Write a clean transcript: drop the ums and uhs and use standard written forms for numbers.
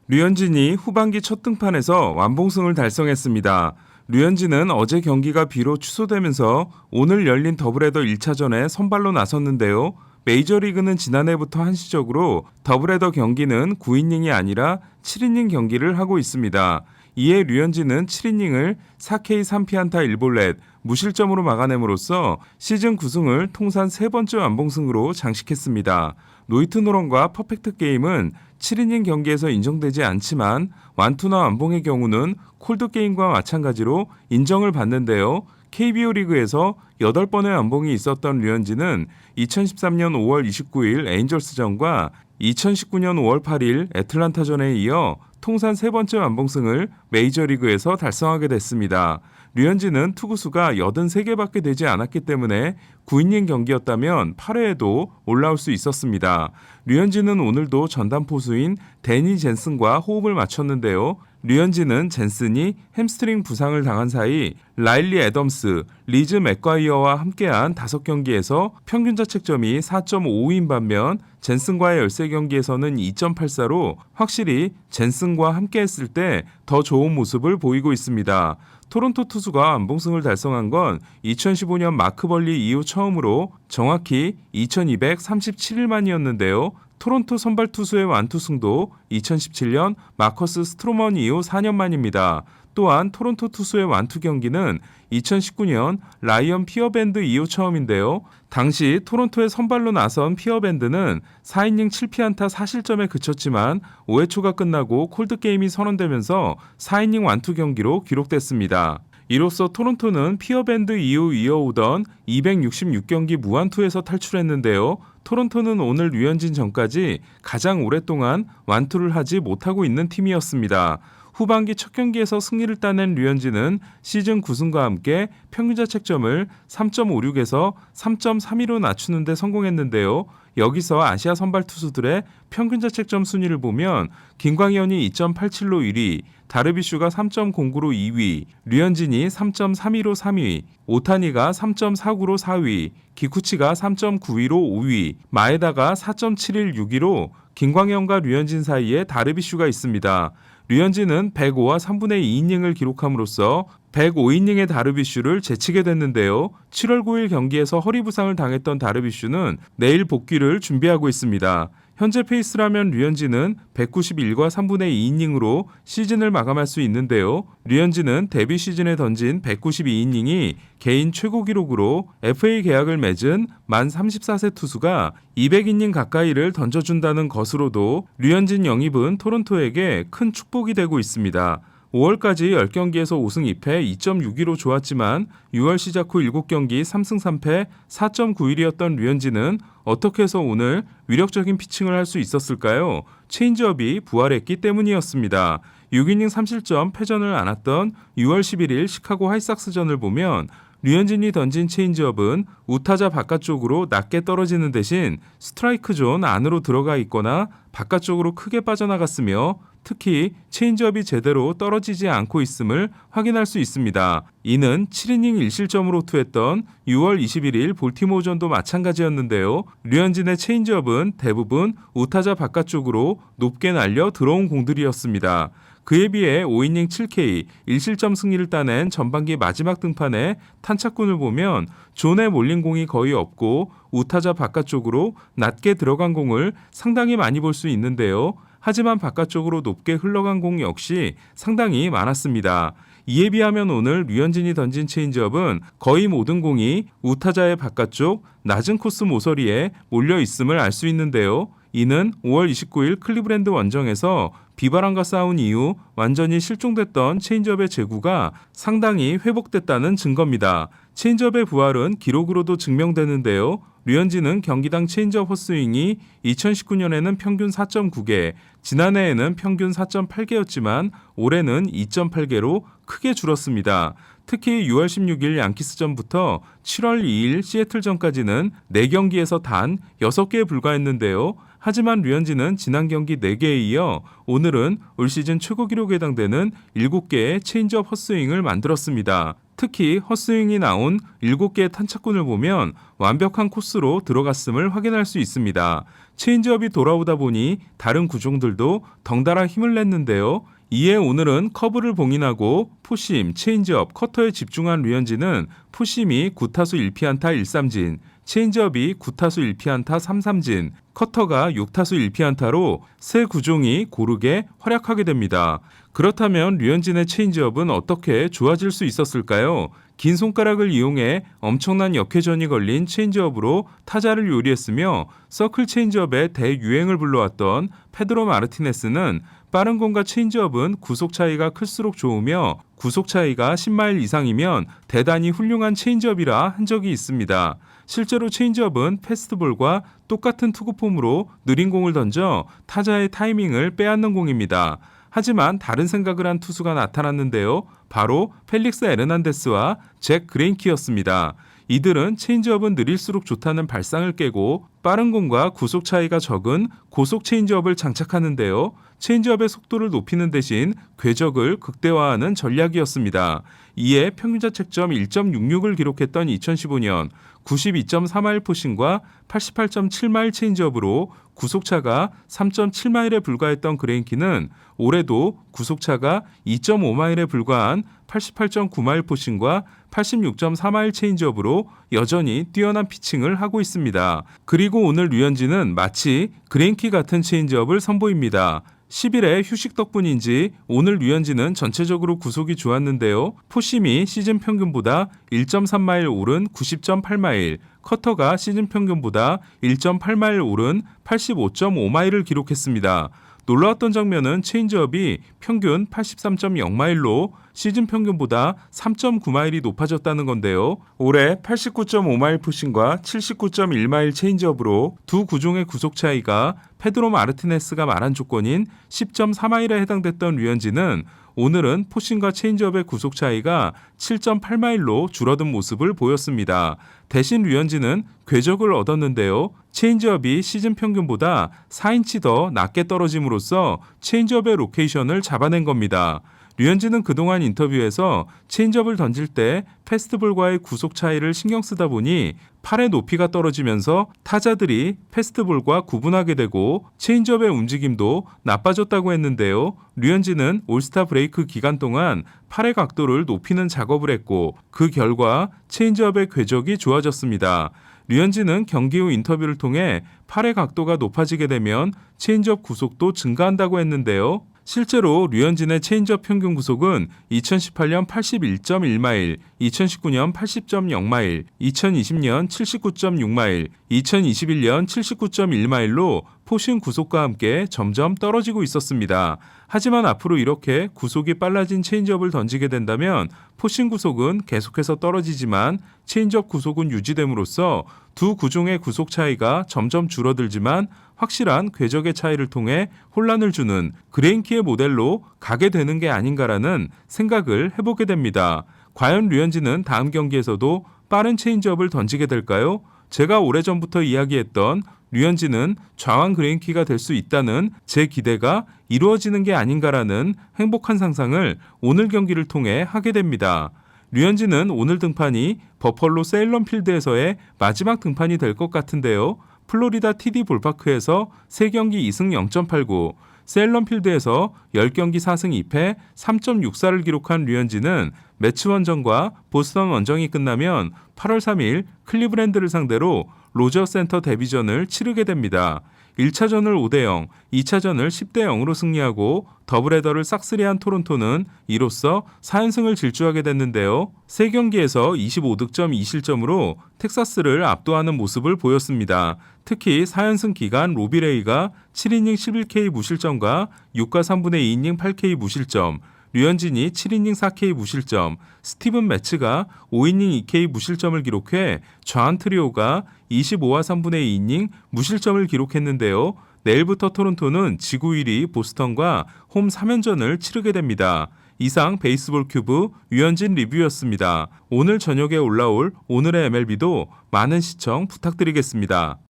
류현진이 후반기 첫 등판에서 완봉승을 달성했습니다. 류현진은 어제 경기가 비로 취소되면서 오늘 열린 더블헤더 1차전에 선발로 나섰는데요. 메이저리그는 지난해부터 한시적으로 더블헤더 경기는 9이닝이 아니라 7이닝 경기를 하고 있습니다. 이에 류현진은 7이닝을 4K 3피안타 1볼넷, 무실점으로 막아냄으로써 시즌 9승을 통산 세 번째 완봉승으로 장식했습니다. 노히트 노런과 퍼펙트 게임은 7이닝 경기에서 인정되지 않지만 완투나 완봉의 경우는 콜드 게임과 마찬가지로 인정을 받는데요. KBO 리그에서 8번의 완봉이 있었던 류현진은 2013년 5월 29일 에인절스전과 2019년 5월 8일 애틀란타전에 이어 통산 세 번째 완봉승을 메이저리그에서 달성하게 됐습니다. 류현진은 투구수가 83개밖에 되지 않았기 때문에 9이닝 경기였다면 8회에도 올라올 수 있었습니다. 류현진은 오늘도 전담 포수인 데니 젠슨과 호흡을 맞췄는데요. 류현진은 젠슨이 햄스트링 부상을 당한 사이 라일리 애덤스, 리즈 맥과이어와 함께한 5경기에서 평균 자책점이 4.5인 반면 젠슨과의 13경기에서는 2.84로 확실히 젠슨과 함께했을 때 더 좋은 모습을 보이고 있습니다. 토론토 투수가 완봉승을 달성한 건 2015년 마크 벌리 이후 처음으로 정확히 2237일 만이었는데요. 토론토 선발 투수의 완투승도 2017년 마커스 스트로먼 이후 4년 만입니다. 또한 토론토 투수의 완투 경기는 2019년 라이언 피어밴드 이후 처음인데요. 당시 토론토의 선발로 나선 피어밴드는 4이닝 7피안타 4실점에 그쳤지만 5회 초가 끝나고 콜드게임이 선언되면서 4이닝 완투 경기로 기록됐습니다. 이로써 토론토는 피어밴드 이후 이어오던 266경기 무완투에서 탈출했는데요. 토론토는 오늘 류현진 전까지 가장 오랫동안 완투를 하지 못하고 있는 팀이었습니다. 후반기 첫 경기에서 승리를 따낸 류현진은 시즌 9승과 함께 평균 자책점을 3.56에서 3.32로 낮추는 데 성공했는데요. 여기서 아시아 선발 투수들의 평균 자책점 순위를 보면 김광현이 2.87로 1위, 다르비슈가 3.09로 2위, 류현진이 3.32로 3위, 오타니가 3.49로 4위, 기쿠치가 3.92로 5위, 마에다가 4.716위로 김광현과 류현진 사이에 다르비슈가 있습니다. 류현진은 105와 3분의 2이닝을 기록함으로써 105이닝의 다르비슈를 제치게 됐는데요. 7월 9일 경기에서 허리 부상을 당했던 다르비슈는 내일 복귀를 준비하고 있습니다. 현재 페이스라면 류현진은 191과 3분의 2이닝으로 시즌을 마감할 수 있는데요. 류현진은 데뷔 시즌에 던진 192이닝이 개인 최고 기록으로 FA 계약을 맺은 만 34세 투수가 200이닝 가까이를 던져준다는 것으로도 류현진 영입은 토론토에게 큰 축복이 되고 있습니다. 5월까지 10경기에서 5승 2패 2.62로 좋았지만 6월 시작 후 7경기 3승 3패 4.91이었던 류현진은 어떻게 해서 오늘 위력적인 피칭을 할 수 있었을까요? 체인지업이 부활했기 때문이었습니다. 6이닝 3실점 패전을 안았던 6월 11일 시카고 화이삭스전을 보면 류현진이 던진 체인지업은 우타자 바깥쪽으로 낮게 떨어지는 대신 스트라이크 존 안으로 들어가 있거나 바깥쪽으로 크게 빠져나갔으며 특히 체인지업이 제대로 떨어지지 않고 있음을 확인할 수 있습니다. 이는 7이닝 1실점으로 투했던 6월 21일 볼티모어전도 마찬가지였는데요. 류현진의 체인지업은 대부분 우타자 바깥쪽으로 높게 날려 들어온 공들이었습니다. 그에 비해 5이닝 7K 1실점 승리를 따낸 전반기 마지막 등판의 탄착군을 보면 존에 몰린 공이 거의 없고 우타자 바깥쪽으로 낮게 들어간 공을 상당히 많이 볼 수 있는데요. 하지만 바깥쪽으로 높게 흘러간 공 역시 상당히 많았습니다. 이에 비하면 오늘 류현진이 던진 체인지업은 거의 모든 공이 우타자의 바깥쪽 낮은 코스 모서리에 몰려 있음을 알 수 있는데요. 이는 5월 29일 클리브랜드 원정에서 비바람과 싸운 이후 완전히 실종됐던 체인지업의 제구가 상당히 회복됐다는 증거입니다. 체인지업의 부활은 기록으로도 증명되는데요. 류현진은 경기당 체인지업 헛스윙이 2019년에는 평균 4.9개, 지난해에는 평균 4.8개였지만 올해는 2.8개로 크게 줄었습니다. 특히 6월 16일 양키스전부터 7월 2일 시애틀전까지는 4경기에서 단 6개에 불과했는데요. 하지만 류현진은 지난 경기 4개에 이어 오늘은 올 시즌 최고 기록에 해당되는 7개의 체인지업 헛스윙을 만들었습니다. 특히 헛스윙이 나온 7개의 탄착군을 보면 완벽한 코스로 들어갔음을 확인할 수 있습니다. 체인지업이 돌아오다 보니 다른 구종들도 덩달아 힘을 냈는데요. 이에 오늘은 커브를 봉인하고 포심, 체인지업, 커터에 집중한 류현진은 포심이 9타수 1피안타 1삼진, 체인지업이 9타수 1피안타 3삼진, 커터가 6타수 1피안타로 세 구종이 고르게 활약하게 됩니다. 그렇다면 류현진의 체인지업은 어떻게 좋아질 수 있었을까요? 긴 손가락을 이용해 엄청난 역회전이 걸린 체인지업으로 타자를 요리했으며 서클 체인지업의 대유행을 불러왔던 페드로 마르티네스는 빠른 공과 체인지업은 구속 차이가 클수록 좋으며 구속 차이가 10마일 이상이면 대단히 훌륭한 체인지업이라 한 적이 있습니다. 실제로 체인지업은 패스트볼과 똑같은 투구폼으로 느린 공을 던져 타자의 타이밍을 빼앗는 공입니다. 하지만 다른 생각을 한 투수가 나타났는데요. 바로 펠릭스 에르난데스와 잭 그레인키였습니다. 이들은 체인지업은 느릴수록 좋다는 발상을 깨고 빠른 공과 구속 차이가 적은 고속 체인지업을 장착하는데요. 체인지업의 속도를 높이는 대신 궤적을 극대화하는 전략이었습니다. 이에 평균자책점 1.66을 기록했던 2015년 92.3마일 포심과 88.7마일 체인지업으로 구속차가 3.7마일에 불과했던 그레인키는 올해도 구속차가 2.5마일에 불과한 88.9마일 포심과 86.4마일 체인지업으로 여전히 뛰어난 피칭을 하고 있습니다. 그리고 오늘 류현진은 마치 그레인키 같은 체인지업을 선보입니다. 10일의 휴식 덕분인지 오늘 류현진은 전체적으로 구속이 좋았는데요. 포심이 시즌 평균보다 1.3마일 오른 90.8마일, 커터가 시즌 평균보다 1.8마일 오른 85.5마일을 기록했습니다. 놀라웠던 장면은 체인지업이 평균 83.0마일로 시즌 평균보다 3.9마일이 높아졌다는 건데요. 올해 89.5마일 포심과 79.1마일 체인지업으로 두 구종의 구속 차이가 페드로 마르티네스가 말한 조건인 10.4마일에 해당됐던 류현진은 오늘은 포심과 체인지업의 구속 차이가 7.8마일로 줄어든 모습을 보였습니다. 대신 류현진은 궤적을 얻었는데요. 체인지업이 시즌 평균보다 4인치 더 낮게 떨어짐으로써 체인지업의 로케이션을 잡아낸 겁니다. 류현진은 그동안 인터뷰에서 체인지업을 던질 때 패스트볼과의 구속 차이를 신경 쓰다 보니 팔의 높이가 떨어지면서 타자들이 패스트볼과 구분하게 되고 체인지업의 움직임도 나빠졌다고 했는데요. 류현진은 올스타 브레이크 기간 동안 팔의 각도를 높이는 작업을 했고 그 결과 체인지업의 궤적이 좋아졌습니다. 류현진은 경기 후 인터뷰를 통해 팔의 각도가 높아지게 되면 체인지업 구속도 증가한다고 했는데요. 실제로 류현진의 체인지업 평균 구속은 2018년 81.1마일, 2019년 80.0마일, 2020년 79.6마일, 2021년 79.1마일로 포심 구속과 함께 점점 떨어지고 있었습니다. 하지만 앞으로 이렇게 구속이 빨라진 체인지업을 던지게 된다면 포심 구속은 계속해서 떨어지지만 체인지업 구속은 유지됨으로써 두 구종의 구속 차이가 점점 줄어들지만 확실한 궤적의 차이를 통해 혼란을 주는 그레인키의 모델로 가게 되는 게 아닌가라는 생각을 해보게 됩니다. 과연 류현진은 다음 경기에서도 빠른 체인지업을 던지게 될까요? 제가 오래전부터 이야기했던 류현진은 좌완 그레인키가 될 수 있다는 제 기대가 이루어지는 게 아닌가라는 행복한 상상을 오늘 경기를 통해 하게 됩니다. 류현진은 오늘 등판이 버펄로 세일런 필드에서의 마지막 등판이 될 것 같은데요. 플로리다 TD 볼파크에서 3경기 2승 0.89, 세일런 필드에서 10경기 4승 2패 3.64를 기록한 류현진은 매치 원정과 보스턴 원정이 끝나면 8월 3일 클리브랜드를 상대로 로저 센터 데뷔전을 치르게 됩니다. 1차전을 5대0, 2차전을 10대0으로 승리하고 더블헤더를 싹쓸이한 토론토는 이로써 4연승을 질주하게 됐는데요. 3경기에서 25득점 2실점으로 텍사스를 압도하는 모습을 보였습니다. 특히 4연승 기간 로비레이가 7이닝 11K 무실점과 6과 3분의 2이닝 8K 무실점, 류현진이 7이닝 4K 무실점, 스티븐 매츠가 5이닝 2K 무실점을 기록해 좌완 트리오가 25와 3분의 2이닝 무실점을 기록했는데요. 내일부터 토론토는 지구 1위 보스턴과 홈 3연전을 치르게 됩니다. 이상 베이스볼 큐브 류현진 리뷰였습니다. 오늘 저녁에 올라올 오늘의 MLB도 많은 시청 부탁드리겠습니다.